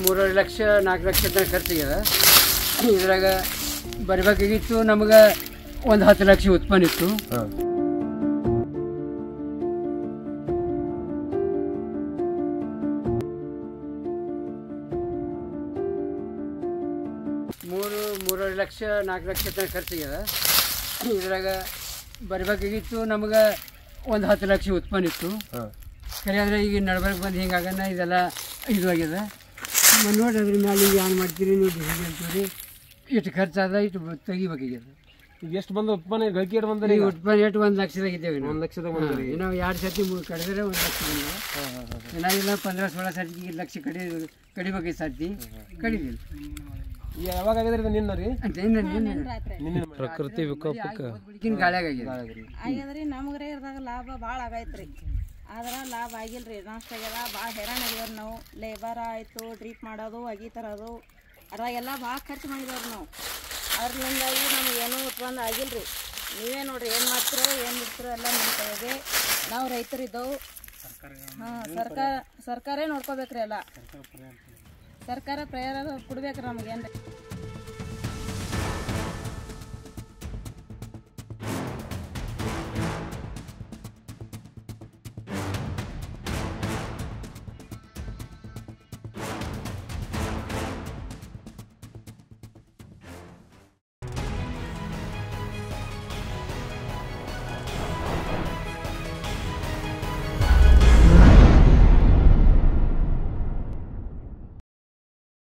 3 ಲಕ್ಷ 4 ಲಕ್ಷ ತನಕ ಖರ್ಚಾಗ್ಯದ. ಇದ್ರಾಗ ಬರಬೇಕಾಗಿತ್ತು ನಮಗೆ ಒಂದು 10 ಲಕ್ಷ ಉತ್ಪನ್ನ ಇತ್ತು. ಮೂರು ಲಕ್ಷ 4 ಲಕ್ಷ ತನಕ ಖರ್ಚಾಗ್ಯದ. ಇದ್ರಾಗ ಬರಬೇಕಾಗಿತ್ತು ನಮಗೆ ಒಂದು 10 ಲಕ್ಷ ಉತ್ಪನ್ನ ಇತ್ತು. ಖರೆ ಆದರೆ ಈಗ ನಡ್ಬರ್ಕ್ ಬಂದು ಹಿಂಗಾಗನ ಇದೆಲ್ಲ ಇದು ಆಗ್ಯದ. ನೋಡ್ರಿ ಅದ್ರ ಮ್ಯಾಲೆ ಈಗ ಏನು ಮಾಡ್ತೀರಿ ನೀವು ಡಿಸಿಷನ್ ಅಂತೀರಿ. ಇಷ್ಟು ಖರ್ಚಾದ ಇಷ್ಟು ತೆಗಿಬೇಕಾಗ್ಯದ. ಈಗ ಎಷ್ಟು ಬಂದ ಉತ್ಪನ್ನ ಗಳಿಕೆ ಎಷ್ಟು ಬಂದ್ರಿ? ಉತ್ಪನ್ನ ಎಷ್ಟು 1 ಲಕ್ಷದಾಗ ಇದ್ದೇವೆ. 1 ಲಕ್ಷದಾಗ ಬಂದ್ರಿ. ನಾವು 2 ಸರ್ತಿ ಕಡಿದ್ರೆ 1 ಲಕ್ಷ ಬಂದ. ನಾವೆಲ್ಲ 15-16 ಸರ್ತಿ 1 ಲಕ್ಷ ಕಡಿಬೇಕು ಸರ್ತಿ ಕಡಿದಿಲ್ಲ. ಯಾವಾಗ ಆಗಿದ್ರಿ? ನಿನ್ನ ರೀ ಪ್ರಕೃತಿ ವಿಕೋಪಕ್ಕೆ ಆಗ್ಯದ್ರಿ. ನಮ್ಗ್ರೆ ಇರ್ದಾಗ ಲಾಭ ಭಾಳ ಆಗೈತ್ರಿ. ಆದ್ರೆ ಲಾಭ ಆಗಿಲ್ರಿ, ನಷ್ಟ ಆಗ್ಯದ. ಭಾಳ ಹೈರಾಣ ಆಗಿದಾರ ನಾವು. ಲೇಬರ್ ಆಯಿತು, ಡ್ರಿಪ್ ಮಾಡೋದು, ಅಗಿ ತರೋದು, ಅದ್ರಾಗೆಲ್ಲ ಭಾಳ ಖರ್ಚು ಮಾಡಿದವ್ರು ನಾವು. ಅದ್ರಿಂದಾಗಿ ನಮ್ಗೆ ಏನೂ ಉತ್ಪನ್ನ ಆಗಿಲ್ರಿ. ನೀವೇ ನೋಡ್ರಿ ಏನು ಮಾಡ್ತಿರೋ ಏನು ಬಿಡ್ತಿರೋ ಎಲ್ಲ ನಿಮ್ಮ ಕೈಗೆ. ನಾವು ರೈತರಿದ್ದವು. ಸರ್ಕಾರೇ ನೋಡ್ಕೋಬೇಕ್ರಿ ಎಲ್ಲ. ಸರ್ಕಾರ ಪ್ರಯಾರ ಕೊಡ್ಬೇಕ್ರಿ ನಮ್ಗೇನು.